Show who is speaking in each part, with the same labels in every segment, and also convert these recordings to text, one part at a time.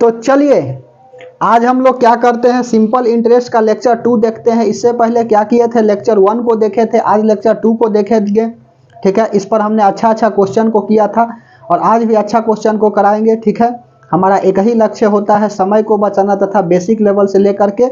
Speaker 1: तो चलिए आज हम लोग क्या करते हैं, सिंपल इंटरेस्ट का लेक्चर 2 देखते हैं। इससे पहले क्या किए थे, लेक्चर 1 को देखे थे, आज लेक्चर 2 को देखेंगे। ठीक है, इस पर हमने अच्छा क्वेश्चन को किया था और आज भी अच्छा क्वेश्चन को कराएंगे। ठीक है, हमारा एक ही लक्ष्य होता है, समय को बचाना तथा बेसिक लेवल से लेकर के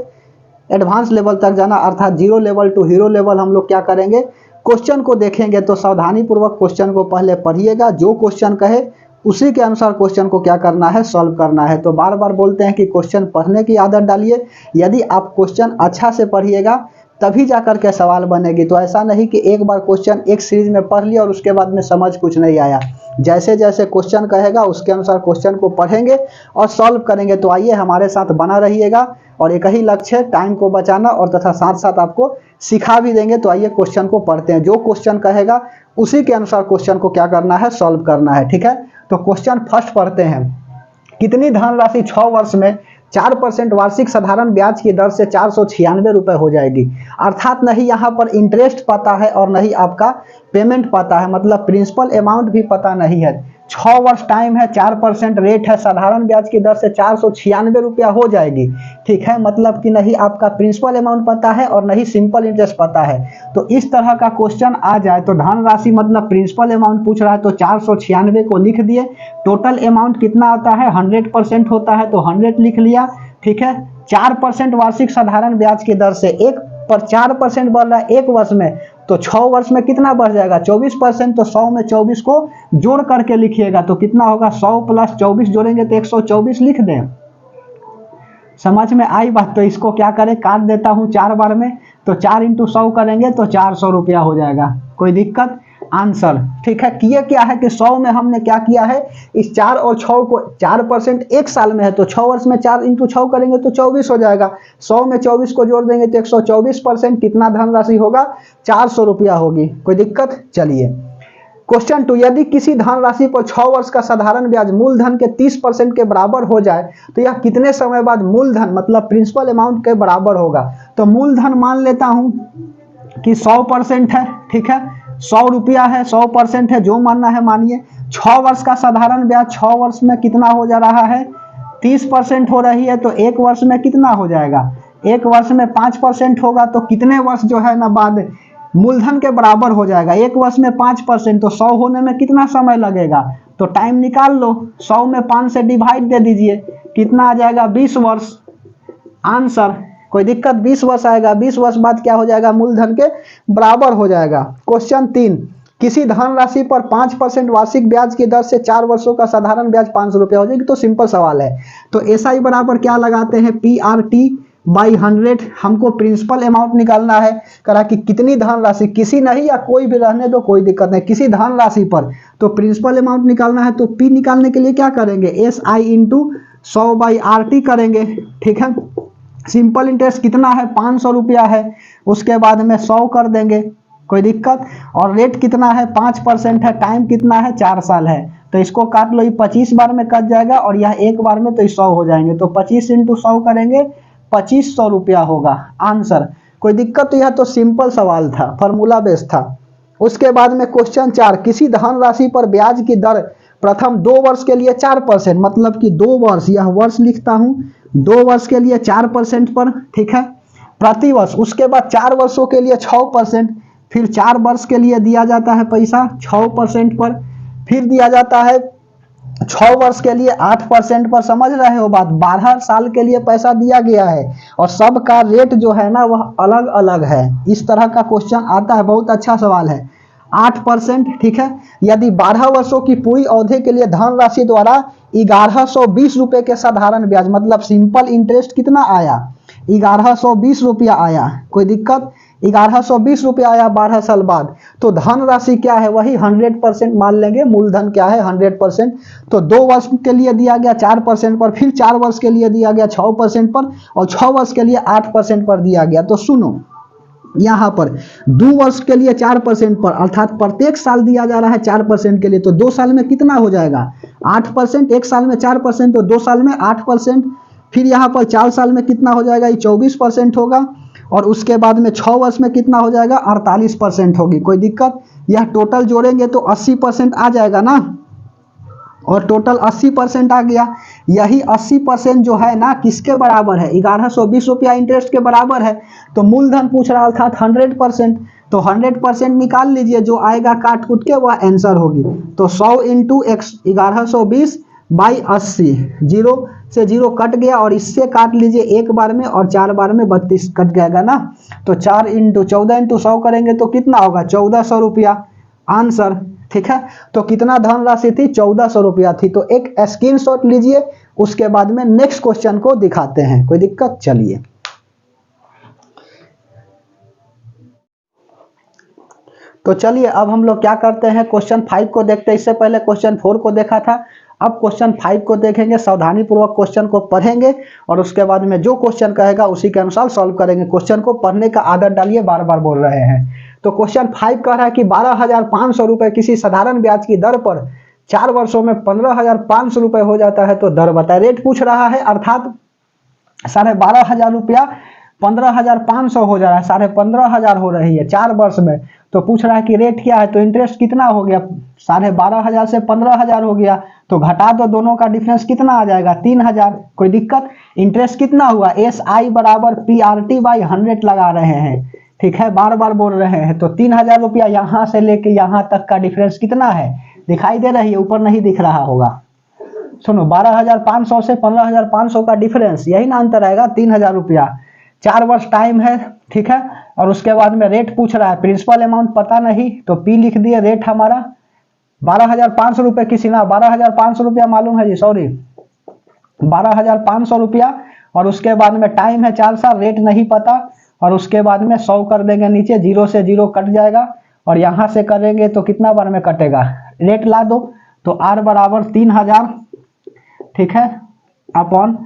Speaker 1: एडवांस लेवल तक जाना, अर्थात 0 लेवल टू हीरो लेवल। हम लोग क्या करेंगे, क्वेश्चन को देखेंगे तो सावधानी पूर्वक क्वेश्चन को पहले पढ़िएगा, जो क्वेश्चन कहे उसी के अनुसार क्वेश्चन को क्या करना है, सॉल्व करना है। तो बार बार बोलते हैं कि क्वेश्चन पढ़ने की आदत डालिए। यदि आप क्वेश्चन अच्छा से पढ़िएगा तभी जाकर के सवाल बनेगी। तो ऐसा नहीं कि एक बार क्वेश्चन एक सीरीज में पढ़ लिया और उसके बाद में समझ कुछ नहीं आया। जैसे जैसे क्वेश्चन कहेगा उसके अनुसार क्वेश्चन को पढ़ेंगे और सॉल्व करेंगे। तो आइए हमारे साथ बना रहिएगा, और एक ही लक्ष्य है, टाइम को बचाना और तथा साथ साथ आपको सिखा भी देंगे। तो आइए क्वेश्चन को पढ़ते हैं, जो क्वेश्चन कहेगा उसी के अनुसार क्वेश्चन को क्या करना है, सॉल्व करना है। ठीक है, तो क्वेश्चन फर्स्ट पढ़ते हैं। कितनी धनराशि 6 वर्ष में 4% वार्षिक साधारण ब्याज की दर से 496 रुपए हो जाएगी। अर्थात नहीं यहाँ पर इंटरेस्ट पता है और नहीं आपका पेमेंट पता है, मतलब प्रिंसिपल अमाउंट भी पता नहीं है। 6 वर्ष टाइम है, 4% रेट है, साधारण ब्याज की दर से 496 रुपया हो जाएगी। ठीक है, मतलब कि नहीं आपका प्रिंसिपल अमाउंट पता है और नहीं सिंपल इंटरेस्ट पता है। तो इस तरह का क्वेश्चन आ जाए तो धनराशि मतलब प्रिंसिपल अमाउंट पूछ रहा है तो 496 को लिख दिए। टोटल अमाउंट कितना आता है, 100% होता है तो 100 लिख लिया। ठीक है, 4% वार्षिक साधारण ब्याज की दर से 1 पर 4% बढ़ रहा है एक वर्ष में, तो 6 वर्ष में कितना बढ़ जाएगा, 24%। तो 100 में 24 को जोड़ करके लिखिएगा तो कितना होगा, 100 प्लस 24 जोड़ेंगे तो 124 लिख दें। समझ में आई बात। तो इसको क्या करें, काट देता हूं 4 बार में, तो 4 इंटू 100 करेंगे तो 400 रुपया हो जाएगा। कोई दिक्कत, आंसर। ठीक है, किए क्या है कि 100 में हमने क्या किया है, इस 4 और 6 को 4% एक साल में है तो 6 वर्ष में 4 इंटू 6 करेंगे तो 24 हो जाएगा। 100 में 24 को जोड़ देंगे तो 124%, कितना धनराशि होगा, 400 रुपया होगी। कोई दिक्कत। चलिए क्वेश्चन 2, यदि किसी धनराशि पर 6 वर्ष का साधारण ब्याज मूलधन के 30% के बराबर हो जाए तो यह कितने समय बाद मूलधन मतलब प्रिंसिपल अमाउंट के बराबर होगा। तो मूलधन मान लेता हूं कि 100% है। ठीक है, 100 रुपया है, 100% है, जो मानना है मानिए। 6 वर्ष का साधारण ब्याज 6 वर्ष में कितना हो जा रहा है, 30% हो रही है, तो एक वर्ष में कितना हो जाएगा, एक वर्ष में 5% होगा। तो कितने वर्ष जो है ना बाद मूलधन के बराबर हो जाएगा, एक वर्ष में 5%, तो 100 होने में कितना समय लगेगा। तो टाइम निकाल लो, 100 में 5 से डिवाइड दे दीजिए, कितना आ जाएगा, 20 वर्ष। आंसर। कोई दिक्कत, 20 वर्ष आएगा। 20 वर्ष बाद क्या हो जाएगा, मूलधन के बराबर हो जाएगा। क्वेश्चन 3, किसी धनराशि पर 5% वार्षिक ब्याज की दर से 4 वर्षों का साधारण ब्याज 500 रुपया हो जाएगी। तो सिंपल सवाल है, तो SI बराबर क्या लगाते हैं, PRT बाई 100। हमको प्रिंसिपल अमाउंट निकालना है। करा कि कितनी धनराशि, किसी नहीं या कोई भी रहने दो, कोई दिक्कत नहीं, किसी धनराशि पर तो प्रिंसिपल अमाउंट निकालना है। तो P निकालने के लिए क्या करेंगे, SI इंटू 100 बाई RT करेंगे। ठीक है, सिंपल इंटरेस्ट कितना है, 500 रुपया है, उसके बाद में 100 कर देंगे। कोई दिक्कत। और रेट कितना है, 5% है, टाइम कितना है, 4 साल है। तो इसको काट लो, ये 25 बार में कट जाएगा और यह एक बार में तो 100 हो जाएंगे। तो 25 इंटू 100 करेंगे, 2500 रुपया होगा। आंसर। कोई दिक्कत। तो यह तो सिंपल सवाल था, फॉर्मूला बेस्ड था। उसके बाद में क्वेश्चन 4, किसी धनराशि पर ब्याज की दर प्रथम 2 वर्ष के लिए 4%, मतलब कि 2 वर्ष, यह वर्ष लिखता हूं, 2 वर्ष के लिए 4% पर। ठीक है, प्रति वर्ष। उसके बाद 4 वर्षों के लिए 6%, फिर 4 वर्ष के लिए दिया जाता है पैसा 6% पर, फिर दिया जाता है 6 वर्ष के लिए 8% पर। समझ रहे हो बात, 12 साल के लिए पैसा दिया गया है और सबका रेट जो है ना वह अलग अलग है। इस तरह का क्वेश्चन आता है, बहुत अच्छा सवाल है। 8%। ठीक है, यदि 12 वर्षों की पूरी अवधि के लिए धनराशि द्वारा 1120 रुपए के साधारण ब्याज मतलब सिंपल इंटरेस्ट कितना आया, 1120 रुपया आया। कोई दिक्कत, 1120 रुपया आया 12 साल बाद। तो धनराशि क्या है, वही 100% मान लेंगे, मूलधन क्या है 100%। तो 2 वर्ष के लिए दिया गया 4% पर, फिर 4 वर्ष के लिए दिया गया 6% पर, और 6 वर्ष के लिए 8% पर दिया गया। तो सुनो, यहाँ पर 2 वर्ष के लिए 4% पर, अर्थात प्रत्येक साल दिया जा रहा है 4% के लिए। तो 2 साल में कितना हो जाएगा, 8%। एक साल में 4% तो 2 साल में 8%। फिर यहाँ पर 4 साल में कितना हो जाएगा, ये 24% होगा। और उसके बाद में 6 वर्ष में कितना हो जाएगा, 48% होगी। कोई दिक्कत। यह टोटल जोड़ेंगे तो 80% आ जाएगा ना, और टोटल 80% आ गया। यही 80% जो है ना किसके बराबर है, 1120 रुपया इंटरेस्ट के बराबर है। तो मूलधन पूछ रहा था 100%, तो 100% निकाल लीजिए, जो आएगा काट कूट के वह आंसर होगी। तो 100 इंटू 1120 बाई 80, 0 से 0 कट गया और इससे काट लीजिए एक बार में और 4 बार में 32 कट जाएगा ना। तो 4 इंटू 14 इंटू 100 करेंगे तो कितना होगा, 1400 रुपया आंसर। ठीक है, तो कितना धनराशि थी, 1400 रुपया थी। तो एक स्क्रीनशॉट लीजिए, उसके बाद में नेक्स्ट क्वेश्चन को दिखाते हैं, कोई दिक्कत। चलिए तो चलिए अब हम लोग क्या करते हैं, क्वेश्चन 5 को देखते हैं। इससे पहले क्वेश्चन 4 को देखा था, अब क्वेश्चन 5 को देखेंगे। सावधानी पूर्वक क्वेश्चन को पढ़ेंगे और उसके बाद में जो क्वेश्चन कहेगा उसी के अनुसार सॉल्व करेंगे। क्वेश्चन को पढ़ने का आदत डालिए, बार बार बोल रहे हैं। तो क्वेश्चन 5 कह रहा है कि 12,500 रुपए किसी साधारण ब्याज की दर पर 4 वर्षों में 15,500 रुपए हो जाता है, तो दर बताए। रेट पूछ रहा है, अर्थात 12,500 रुपया 15,500 हो जा रहा है, 15,500 हो रही है 4 वर्ष में। तो पूछ रहा है कि रेट क्या है, तो इंटरेस्ट कितना हो गया, 12,500 से 15,000 हो गया, तो घटा दो, दोनों का डिफरेंस कितना आ जाएगा, 3,000। कोई दिक्कत। इंटरेस्ट कितना हुआ, SI बराबर PRT बाई 100 लगा रहे हैं, ठीक है, बार बार बोल रहे हैं। तो 3,000 रुपया यहाँ से लेके यहाँ तक का डिफरेंस कितना है, दिखाई दे रही है, ऊपर नहीं दिख रहा होगा। सुनो, 12,500 से 15,500 का डिफरेंस, यही ना अंतर आएगा, 3,000 रुपया। 4 वर्ष टाइम है, ठीक है। और उसके बाद में रेट पूछ रहा है, प्रिंसिपल अमाउंट पता नहीं तो P लिख दिए, रेट हमारा 12,500 रुपये, किसी ना 12,500 रुपया मालूम है जी, सॉरी 12,500 रुपया। और उसके बाद में टाइम है 4 साल, रेट नहीं पता। और उसके बाद में 100 कर देंगे नीचे, 0 से 0 कट जाएगा और यहाँ से करेंगे तो कितना बार में कटेगा, रेट ला दो। तो R बराबर 3,000, ठीक है, अपॉन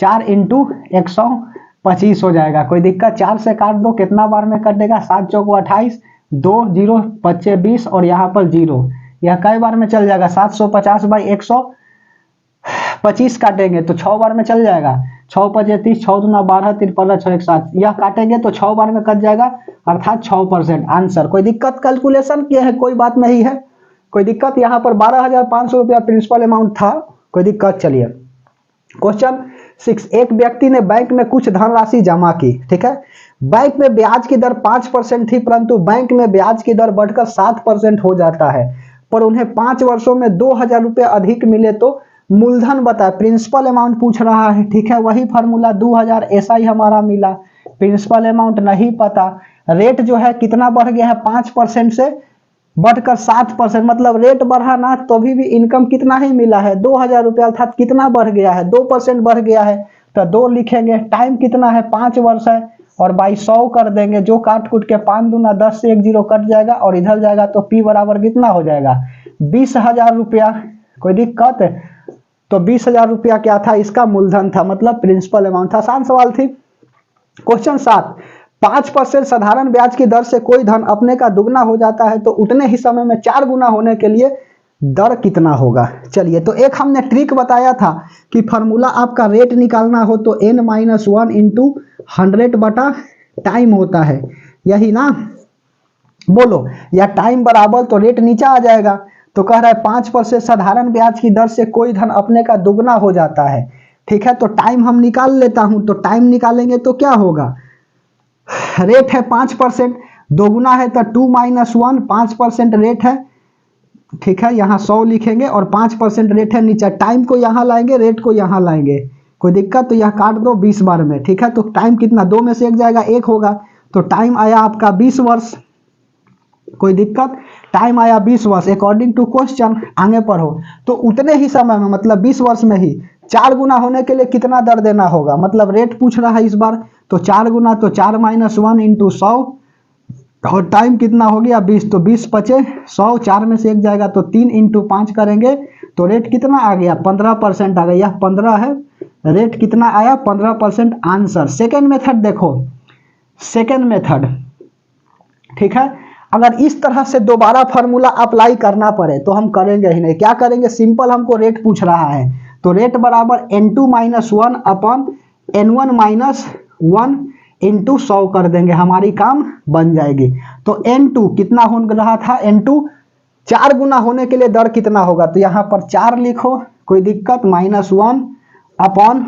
Speaker 1: 4 इंटू 125 हो जाएगा। कोई दिक्कत। 4 से काट दो, कितना बार में कटेगा, 7 चौक 28, 2 0 25 20 और यहाँ पर 0, यह कई बार में चल जाएगा, 750 बाई 125 काटेंगे तो 6 बार में चल जाएगा, 6 5 30, 6 दूना 12, 3 15 6 1 7, यह काटेंगे तो 6 बार में कट जाएगा, अर्थात 6% आंसर। कोई दिक्कत, कैलकुलेशन किए हैं, कोई बात नहीं है, कोई दिक्कत। यहाँ पर 12,500 रुपया प्रिंसिपल अमाउंट था, कोई दिक्कत। चलिए क्वेश्चन 6, एक व्यक्ति ने बैंक में कुछ धनराशि जमा की, ठीक है। बैंक में ब्याज की दर 5% थी, परंतु बैंक में ब्याज की दर बढ़कर 7% हो जाता है, पर उन्हें 5 वर्षों में 2,000 रुपये अधिक मिले, तो मूलधन बताए। प्रिंसिपल अमाउंट पूछ रहा है, ठीक है, वही फार्मूला 2,000 ऐसा ही हमारा मिला, प्रिंसिपल अमाउंट नहीं पता। रेट जो है कितना बढ़ गया है, 5% से बढ़कर 7%, मतलब रेट बढ़ा ना तो भी इनकम कितना ही मिला है, 2,000 रुपया, अर्थात कितना बढ़ गया है, 2% बढ़ गया है। तो 2 लिखेंगे, टाइम कितना है, 5 वर्ष है, और बाई 100 कर देंगे, जो काट कूट के 5 दूना 10 से 1 0 कट जाएगा और इधर जाएगा तो P बराबर कितना हो जाएगा, 20,000 रुपया। कोई दिक्कत। तो 20,000 रुपया क्या था, इसका मूलधन था, मतलब प्रिंसिपल अमाउंट था। आसान सवाल थी। क्वेश्चन 7, 5% साधारण ब्याज की दर से कोई धन अपने का दुगना हो जाता है, तो उतने ही समय में 4 गुना होने के लिए दर कितना होगा। चलिए, तो एक हमने ट्रिक बताया था कि फार्मूला आपका रेट निकालना हो तो n-1 इंटू 100 बटा टाइम होता है, यही ना, बोलो, या टाइम बराबर तो रेट नीचे आ जाएगा। तो कह रहा है 5% साधारण ब्याज की दर से कोई धन अपने का दुगना हो जाता है, ठीक है। तो टाइम हम निकाल लेता हूं, तो टाइम निकालेंगे तो क्या होगा, रेट है 5%, दोगुना है तो 2 - 1, 5% रेट है, ठीक है, यहाँ 100 लिखेंगे और 5% रेट है नीचे, टाइम को यहाँ लाएंगे, रेट को यहाँ लाएंगे, कोई दिक्कत। तो यह काट दो 20 बार में, ठीक है। तो टाइम कितना, 2 में से 1 जाएगा, 1 होगा, तो टाइम आया आपका 20 वर्ष। कोई दिक्कत। टाइम आया 20 वर्ष, अकॉर्डिंग टू क्वेश्चन, आगे पढ़ो। तो उतने ही समय में, मतलब 20 वर्ष में ही 4 गुना होने के लिए कितना दर देना होगा, मतलब रेट पूछ रहा है इस बार, तो 4 गुना तो 4 - 1 इंटू 100, और टाइम कितना हो गया 20, तो 20 पचे 100, 4 में से 1 जाएगा तो 3 इंटू 5 करेंगे तो रेट कितना आ गया, 15% आ गया, यह 15 है, रेट कितना आया, 15% आंसर। सेकेंड मेथड देखो, सेकेंड मेथड, ठीक है। अगर इस तरह से दोबारा फार्मूला अप्लाई करना पड़े तो हम करेंगे ही नहीं। क्या करेंगे, सिंपल, हमको रेट पूछ रहा है तो रेट बराबर n2 - 1 अपॉन n1 - 1 इंटू 100 कर देंगे, हमारी काम बन जाएगी। तो n2 कितना हो रहा था, n2 4 गुना होने के लिए दर कितना होगा, तो यहाँ पर 4 लिखो, कोई दिक्कत, -1 अपॉन,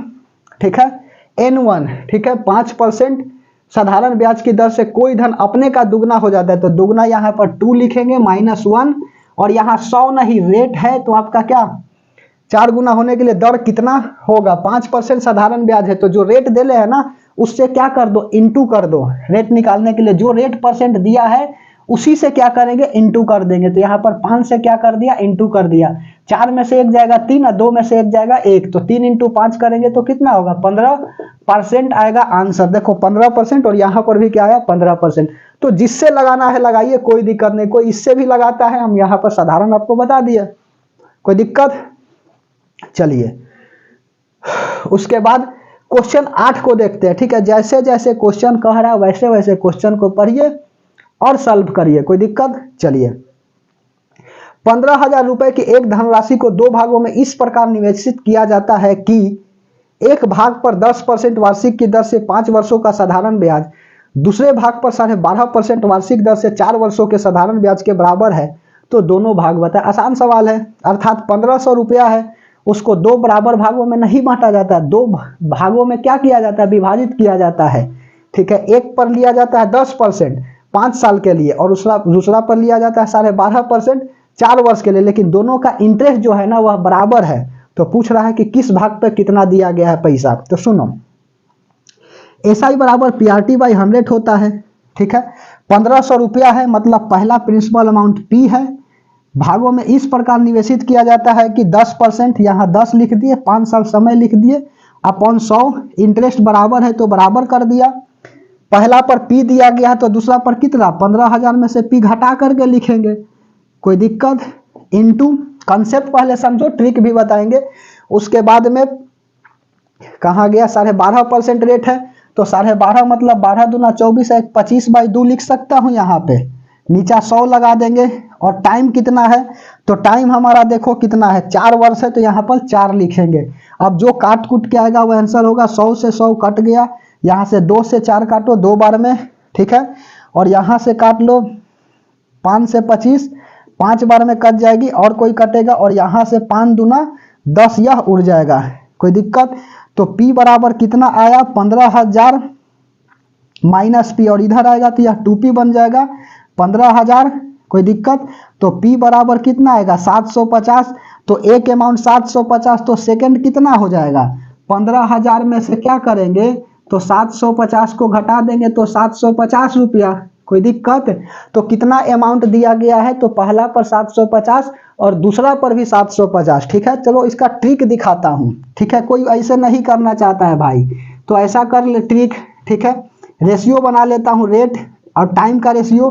Speaker 1: ठीक है, N1, ठीक है, 5% साधारण ब्याज की दर से कोई धन अपने का दुगना हो जाता है, तो दुगना यहाँ पर 2 लिखेंगे -1, और यहाँ 100 नहीं रेट है, तो आपका क्या 4 गुना होने के लिए दर कितना होगा, 5% साधारण ब्याज है, तो जो रेट देले है ना उससे क्या कर दो, इंटू कर दो। रेट निकालने के लिए जो रेट परसेंट दिया है उसी से क्या करेंगे, इंटू कर देंगे। तो यहाँ पर 5 से क्या कर दिया, इंटू कर दिया। 4 में से 1 जाएगा 3 और 2 में से 1 जाएगा 1, तो 3 × 5 करेंगे तो कितना होगा, 15% आएगा आंसर। देखो 15%, और यहाँ पर भी क्या आया, 15%। तो जिससे लगाना है लगाइए, कोई दिक्कत नहीं। कोई इससे भी लगाता है, हम यहाँ पर साधारण आपको बता दिए, कोई दिक्कत। चलिए उसके बाद क्वेश्चन 8 को देखते हैं, ठीक है। जैसे जैसे क्वेश्चन कह रहा है वैसे वैसे क्वेश्चन को पढ़िए और सॉल्व करिए, कोई दिक्कत। चलिए 15,000 रुपए की एक धनराशि को 2 भागों में इस प्रकार निवेशित किया जाता है कि एक भाग पर 10% वार्षिक की दर से 5 वर्षों का साधारण ब्याज, दूसरे भाग पर 12.5% वार्षिक दर से 4 वर्षों के साधारण ब्याज के बराबर है। तो दोनों भाग बताए। आसान सवाल है, अर्थात 1500 रुपया है, उसको 2 बराबर भागों में नहीं बांटा जाता है, 2 भागों में क्या किया जाता है, विभाजित किया जाता है, ठीक है। एक पर लिया जाता है 10% 5 साल के लिए, और दूसरा पर लिया जाता है 12.5% 4 वर्ष के लिए, लेकिन दोनों का इंटरेस्ट जो है ना वह बराबर है। तो पूछ रहा है कि किस भाग पर कितना दिया गया है पैसा। तो सुनो, SI बराबर PRT/100 होता है, ठीक है। 1500 रुपया है, मतलब पहला प्रिंसिपल अमाउंट P है, भागों में इस प्रकार निवेशित किया जाता है कि 10%, यहाँ 10 लिख दिए, 5 साल समय लिख दिए, अपॉन 100, इंटरेस्ट बराबर है तो बराबर कर दिया। पहला पर P दिया गया है तो दूसरा पर कितना, 15,000 में से P घटा करके लिखेंगे, कोई दिक्कत। इनटू, कंसेप्ट पहले समझो, ट्रिक भी बताएंगे। उसके बाद में कहाँ गया, 12.5% रेट है, तो 12.5 मतलब 12 दूना 24 है, 25/2 लिख सकता हूँ। यहाँ पे नीचा 100 लगा देंगे। और टाइम कितना है, तो टाइम हमारा देखो कितना है, 4 वर्ष है, तो यहाँ पर 4 लिखेंगे। अब जो काट कूट के आएगा वह आंसर होगा। 100 से 100 कट गया, यहाँ से 2 से 4 काटो 2 बार में, ठीक है। और यहाँ से काट लो 5 से 25 5 बार में कट जाएगी, और कोई कटेगा, और यहाँ से 5 दूना 10, यह उड़ जाएगा, कोई दिक्कत। तो P बराबर कितना आया, 15,000 माइनस P, और इधर आएगा तो यह 2P बन जाएगा 15,000, कोई दिक्कत। तो P बराबर कितना आएगा, 750। तो एक अमाउंट 750, तो सेकंड कितना हो जाएगा, 15,000 में से क्या करेंगे, तो 750 को घटा देंगे तो 750 रुपया, कोई दिक्कत। तो कितना अमाउंट दिया गया है, तो पहला पर 750 और दूसरा पर भी 750, ठीक है। चलो इसका ट्रिक दिखाता हूँ, ठीक है। कोई ऐसे नहीं करना चाहता है भाई, तो ऐसा कर ले ट्रिक, ठीक है। रेशियो बना लेता हूँ, रेट और टाइम का रेशियो,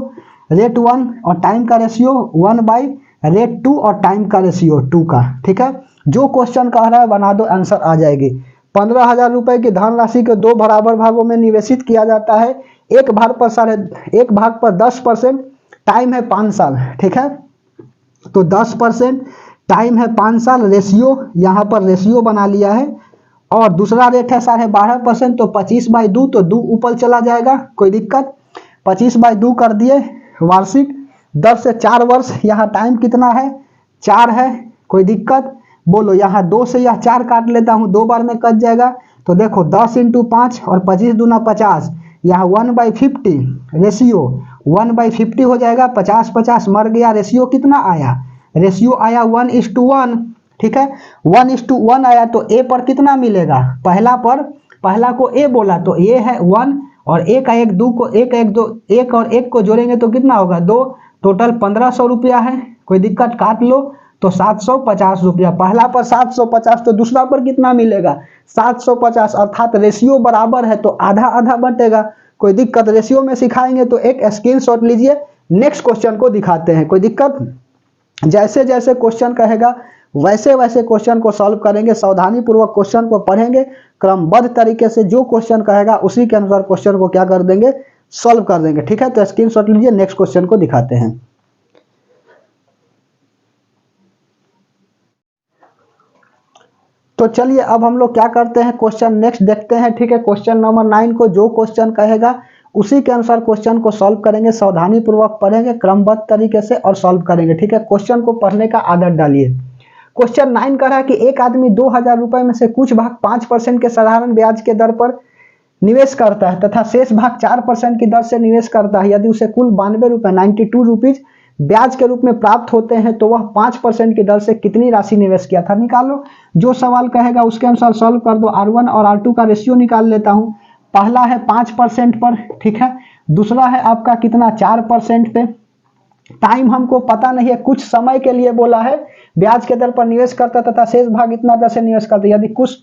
Speaker 1: रेट 1 और टाइम का रेशियो 1/रेट 2 और टाइम का रेशियो 2 का, ठीक है। जो क्वेश्चन कह रहा है बना दो, आंसर आ जाएगी। 15,000 रुपए की धनराशि को 2 बराबर भागों में निवेशित किया जाता है। एक भाग पर 10%, टाइम है 5 साल, ठीक है। तो 10%, टाइम है 5 साल, रेशियो यहाँ पर रेशियो बना लिया है। और दूसरा रेट है 12.5%, तो 25/2, तो 2 ऊपर चला जाएगा, कोई दिक्कत। 25/2 कर दिए, वार्षिक दर से 4 वर्ष, यहाँ टाइम कितना है, 4 है, कोई दिक्कत। बोलो, यहाँ 2 से यह 4 काट लेता हूँ, 2 बार में कट जाएगा। तो देखो 10 × 5 और 25 दूना 50, यहाँ 1/50, रेशियो 1/50 हो जाएगा। 50 मर गया, रेशियो कितना आया, रेशियो आया 1:1, ठीक है। 1:1 आया, तो A पर कितना मिलेगा, पहला को A बोला तो A है 1, और 1 का 1 2 को 1 और 1 को जोड़ेंगे तो कितना होगा 2, टोटल 1500 रुपया है, कोई दिक्कत। काट लो तो 750 रुपया, पहला पर 750, तो दूसरा पर कितना मिलेगा 750, अर्थात रेशियो बराबर है तो आधा आधा बटेगा, कोई दिक्कत। रेशियो में सिखाएंगे तो एक स्क्रीनशॉट लीजिए, नेक्स्ट क्वेश्चन को दिखाते हैं, कोई दिक्कत। जैसे जैसे क्वेश्चन कहेगा वैसे वैसे क्वेश्चन को सॉल्व करेंगे, सावधानी पूर्वक क्वेश्चन को पढ़ेंगे, क्रमबद्ध तरीके से जो क्वेश्चन कहेगा उसी के अनुसार क्वेश्चन को क्या कर देंगे, सॉल्व कर देंगे, ठीक है। तो स्क्रीनशॉट लीजिए, नेक्स्ट क्वेश्चन को दिखाते हैं। तो चलिए अब हम लोग क्या करते हैं, क्वेश्चन नेक्स्ट देखते हैं, ठीक है। क्वेश्चन नंबर 9 को जो क्वेश्चन कहेगा उसी के अनुसार क्वेश्चन को सॉल्व करेंगे, सावधानी पूर्वक पढ़ेंगे, क्रमबद्ध तरीके से और सॉल्व करेंगे, ठीक है। क्वेश्चन को पढ़ने का आदत डालिए। क्वेश्चन 9 कह रहा है कि एक आदमी 2000 रुपए में से कुछ भाग 5% के साधारण ब्याज के दर पर निवेश करता है तथा शेष भाग 4% की दर से निवेश करता है। यदि उसे कुल 92 रुपए 92 रुपीज ब्याज के रूप में प्राप्त होते हैं तो वह 5% की दर से कितनी राशि निवेश किया था। निकालो, जो सवाल कहेगा उसके अनुसार सॉल्व कर दो। R1 और R2 का रेशियो निकाल लेता हूं। पहला है 5% पर, ठीक है, दूसरा है आपका कितना 4% पे। टाइम हमको पता नहीं है, कुछ समय के लिए बोला है, ब्याज के दर पर निवेश करता तथा शेष भाग इतना दर से निवेश करता। यदि कुछ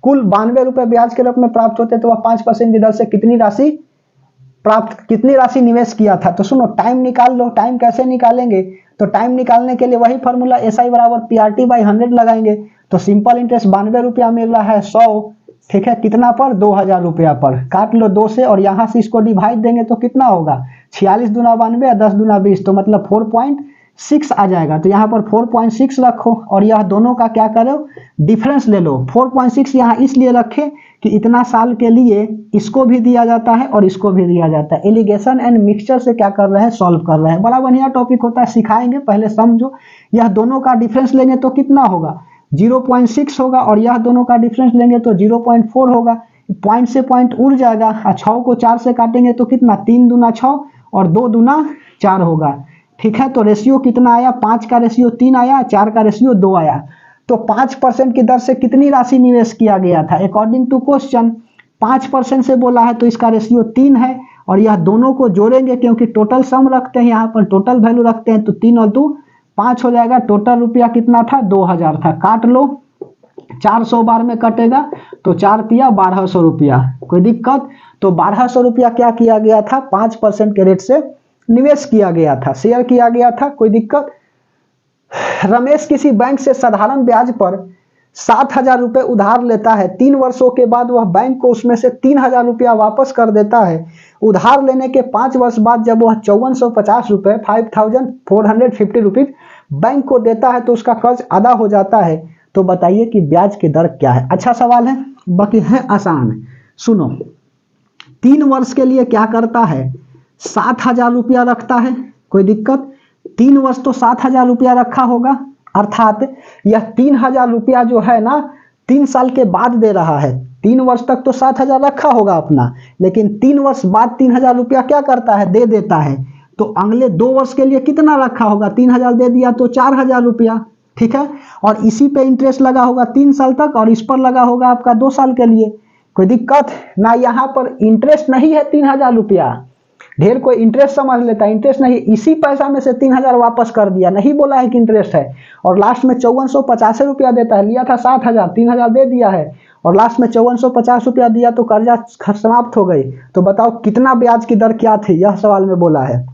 Speaker 1: कुल 92 रुपए ब्याज के रूप में प्राप्त होते तो वह 5% की दर से कितनी राशि निवेश किया था। तो सुनो, टाइम निकाल लो। टाइम कैसे निकालेंगे, तो टाइम निकालने के लिए वही फॉर्मूला SI बराबर PRT/100 लगाएंगे। तो सिंपल इंटरेस्ट 92 रुपया मिल रहा है 100, ठीक है, कितना पर 2000 रुपया पर। काट लो 2 से और यहां से इसको डिवाइड देंगे तो कितना होगा 46 दूना 92 और 10 दूना 20, तो मतलब 4.6 आ जाएगा। तो यहाँ पर 4.6 रखो और यह दोनों का क्या करो, डिफरेंस ले लो। 4.6 यहाँ इसलिए रखे कि इतना साल के लिए इसको भी दिया जाता है और इसको भी दिया जाता है। एलिगेशन एंड मिक्सचर से क्या कर रहे हैं, सॉल्व कर रहे हैं। बड़ा बढ़िया टॉपिक होता है, सिखाएंगे, पहले समझो। यह दोनों का डिफरेंस लेंगे तो कितना होगा 0.6 होगा और यह दोनों का डिफरेंस लेंगे तो 0.4 होगा। पॉइंट से पॉइंट उड़ जाएगा। 6 को 4 से काटेंगे तो कितना 3 दूना 6 और 2 दूना 4 होगा, ठीक है। तो रेशियो कितना आया, 5 का रेशियो 3 आया, 4 का रेशियो 2 आया। तो 5% की दर से कितनी राशि निवेश किया गया था अकॉर्डिंग टू क्वेश्चन। 5% से बोला है तो इसका रेशियो 3 है और यह दोनों को जोड़ेंगे क्योंकि टोटल सम रखते हैं, यहाँ पर टोटल वैल्यू रखते हैं। तो 3 और 2 5 हो जाएगा। टोटल रुपया कितना था 2000 था। काट लो, 400 बार में कटेगा तो 4 तिया 1200 रुपया। कोई दिक्कत, तो 1200 रुपया क्या किया गया था 5% के रेट से निवेश किया गया था, शेयर किया गया था। कोई दिक्कत। रमेश किसी बैंक से साधारण ब्याज पर 7000 रुपए उधार लेता है। 3 वर्षों के बाद वह बैंक को उसमें से 3000 रुपया वापस कर देता है। उधार लेने के 5 वर्ष बाद जब वह 5450 रुपए 5450 रुपीज बैंक को देता है तो उसका कर्ज अदा हो जाता है। तो बताइए कि ब्याज की दर क्या है। अच्छा सवाल है, बाकी है आसान। सुनो, 3 वर्ष के लिए क्या करता है 7000 रुपया रखता है। कोई दिक्कत, 3 वर्ष तो 7000 रुपया रखा होगा, अर्थात यह 3000 रुपया जो है ना 3 साल के बाद दे रहा है। 3 वर्ष तक तो 7000 रखा होगा अपना, लेकिन 3 वर्ष बाद 3000 रुपया क्या करता है, दे देता है। तो अगले 2 वर्ष के लिए कितना रखा होगा, 3000 दे दिया तो 4000 रुपया, ठीक है। और इसी पे इंटरेस्ट लगा होगा 3 साल तक और इस पर लगा होगा आपका 2 साल के लिए। कोई दिक्कत ना, यहाँ पर इंटरेस्ट नहीं है 3000 रुपया। ढेर कोई इंटरेस्ट समझ लेता है, इंटरेस्ट नहीं, इसी पैसा में से 3000 वापस कर दिया, नहीं बोला है कि इंटरेस्ट है। और लास्ट में 5450 रुपया देता है। लिया था 7000, 3000 दे दिया है और लास्ट में 5450 रुपया दिया तो कर्जा समाप्त हो गई। तो बताओ कितना ब्याज की दर क्या थी, यह सवाल में बोला है।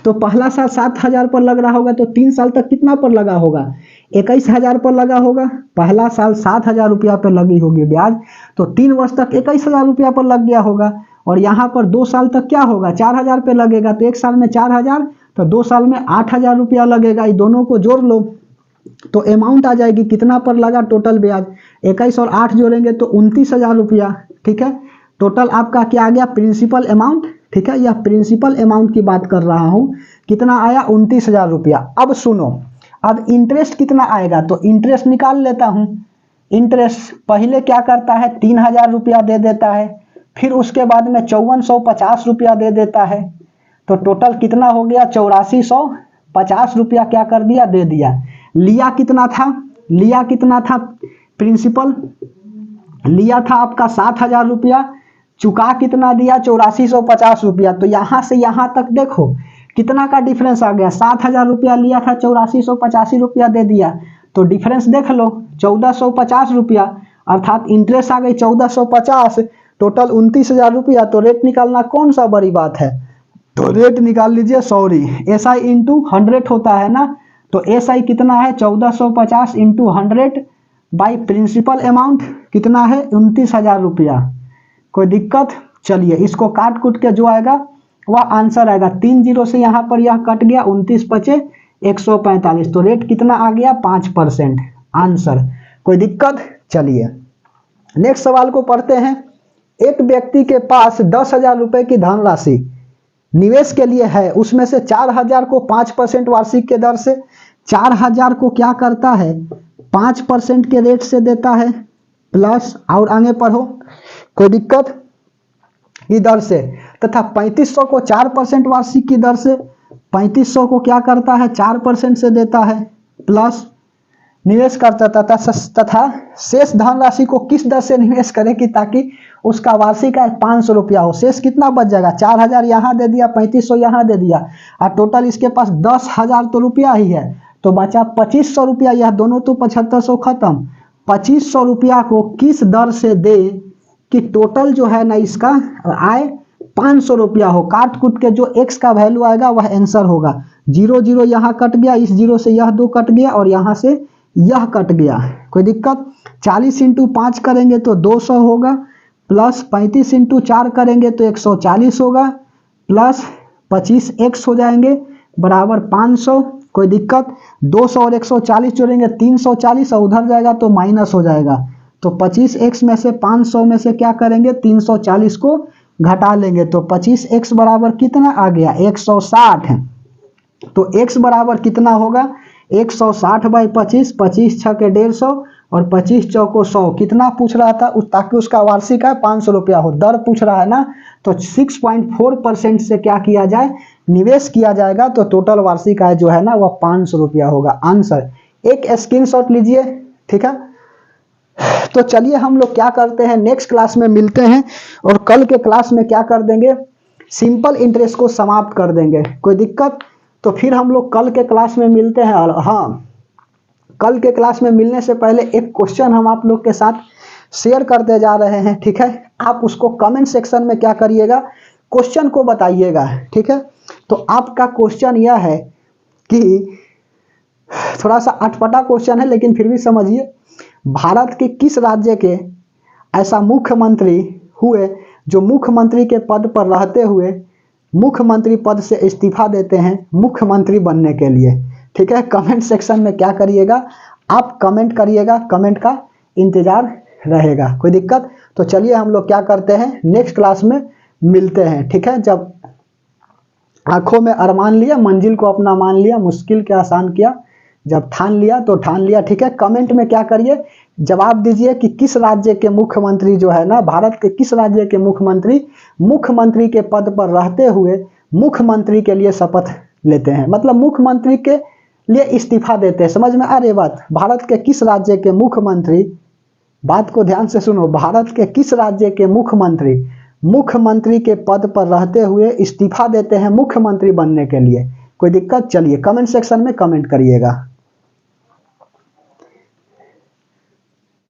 Speaker 1: तो पहला साल 7000 पर लग रहा होगा तो 3 साल तक कितना पर लगा होगा 21000 पर लगा होगा। पहला साल 7000 रुपया पर लगी होगी ब्याज, तो 3 वर्ष तक 21000 रुपया पर लग गया होगा। और यहाँ पर 2 साल तक क्या होगा 4000 पे लगेगा। तो 1 साल में 4000 तो 2 साल में 8000 रुपया लगेगा। ये दोनों को जोड़ लो तो अमाउंट आ जाएगी कितना पर लगा टोटल ब्याज। 21 और 8 जोड़ेंगे तो 29000 रुपया, ठीक है। टोटल आपका क्या आ गया प्रिंसिपल अमाउंट, ठीक है। यह प्रिंसिपल अमाउंट की बात कर रहा हूं, कितना आया 29000 रुपया। अब सुनो, अब इंटरेस्ट कितना आएगा, तो इंटरेस्ट निकाल लेता हूं। इंटरेस्ट पहले क्या करता है 3000 रुपया दे देता है, फिर उसके बाद में 5450 रुपया दे देता है। तो टोटल कितना हो गया 8450 रुपया क्या कर दिया, दे दिया। लिया कितना था प्रिंसिपल, लिया था आपका 7000 रुपया, चुका कितना दिया 8450 रुपया। तो यहां से यहां तक देखो कितना का डिफरेंस आ गया। 7000 रुपया लिया था, 8485 रुपया दे दिया। तो डिफरेंस देख लो 1450 रुपया, अर्थात इंटरेस्ट आ गई 1450, टोटल 29000 रुपया। तो रेट निकालना कौन सा बड़ी बात है, तो रेट निकाल लीजिए। सॉरी, SI इंटू 100 होता है ना। तो SI कितना है 1450 इंटू 100 बाई प्रिंसिपल अमाउंट कितना है 29000 रुपया। कोई दिक्कत, चलिए इसको काट कूट के जो आएगा वह आंसर आएगा। 3 जीरो से यहाँ पर यह कट गया, 29 बचे 145। तो रेट कितना आ गया 5% आंसर। कोई दिक्कत, चलिए नेक्स्ट सवाल को पढ़ते हैं। एक व्यक्ति के पास 10,000 रुपए की धनराशि निवेश के लिए है, उसमें से 4000 को 5% वार्षिक के दर से 4000 को क्या करता है 5% के रेट से देता है प्लस, और आगे पढ़ो कोई दिक्कत की दर से, तथा 3500 को 4% वार्षिक की दर से, 3500 को क्या करता है 4% से देता है प्लस निवेश करता तथा शेष धनराशि को किस दर से निवेश करे कि ताकि उसका वार्षिक आय 500 रुपया हो। शेष कितना बच जाएगा 4000 यहाँ दे दिया, 3500 यहाँ दे दिया, और टोटल इसके पास 10,000 तो रुपया ही है, तो बचा 2500 रुपया। यह दोनों तो 7500 खत्म। 2500 रुपया को किस दर से दे कि टोटल जो है ना इसका आय 500 रुपया हो। काट कूट के जो x का वैल्यू आएगा वह आंसर होगा। 0 0 यहाँ कट गया, इस 0 से यह 2 कट गया और यहाँ से यह कट गया, कोई दिक्कत। 40 × 5 करेंगे तो 200 होगा, प्लस 35 × 4 करेंगे तो 140 होगा, प्लस 25x हो जाएंगे बराबर 500, कोई दिक्कत। 200 और 140 जोड़ेंगे 340 और उधर जाएगा तो माइनस हो जाएगा। तो 25x में से 500 में से क्या करेंगे 340 को घटा लेंगे, तो 25x बराबर कितना आ गया 160। तो x बराबर कितना होगा 160/25, 25 6 के 150 और 25 चौको 100। कितना पूछ रहा था ताकि उसका वार्षिक आय 500 रुपया हो। दर पूछ रहा है ना, तो 6.4% से क्या किया जाए निवेश किया जाएगा, तो टोटल वार्षिक आय जो है ना वह 500 रुपया होगा। आंसर एक स्क्रीनशॉट लीजिए, ठीक है। तो चलिए हम लोग क्या करते हैं नेक्स्ट क्लास में मिलते हैं, और कल के क्लास में क्या कर देंगे सिंपल इंटरेस्ट को समाप्त कर देंगे, कोई दिक्कत। तो फिर हम लोग कल के क्लास में मिलते हैं। और हाँ, कल के क्लास में मिलने से पहले एक क्वेश्चन हम आप लोग के साथ शेयर करते जा रहे हैं, ठीक है। आप उसको कमेंट सेक्शन में क्या करिएगा क्वेश्चन को बताइएगा, ठीक है। तो आपका क्वेश्चन यह है कि थोड़ा सा अटपटा क्वेश्चन है लेकिन फिर भी समझिए, भारत के किस राज्य के ऐसा मुख्यमंत्री हुए जो मुख्यमंत्री के पद पर रहते हुए मुख्यमंत्री पद से इस्तीफा देते हैं मुख्यमंत्री बनने के लिए, ठीक है। कमेंट सेक्शन में क्या करिएगा आप कमेंट करिएगा, कमेंट का इंतजार रहेगा, कोई दिक्कत। तो चलिए हम लोग क्या करते हैं नेक्स्ट क्लास में मिलते हैं, ठीक है। जब आंखों में अरमान लिया, मंजिल को अपना मान लिया, मुश्किल के आसान किया, जब ठान लिया तो ठान लिया, ठीक है। कमेंट में क्या करिए जवाब दीजिए कि किस राज्य के मुख्यमंत्री जो है ना, भारत के किस राज्य के मुख्यमंत्री मुख्यमंत्री के पद पर रहते हुए मुख्यमंत्री के लिए शपथ लेते हैं, मतलब मुख्यमंत्री के लिए इस्तीफा देते हैं। समझ में आ रही बात। भारत के किस राज्य के मुख्यमंत्री, बात को ध्यान से सुनो, भारत के किस राज्य के मुख्यमंत्री मुख्यमंत्री के पद पर रहते हुए इस्तीफा देते हैं मुख्यमंत्री बनने के लिए, कोई दिक्कत। चलिए कमेंट सेक्शन में कमेंट करिएगा।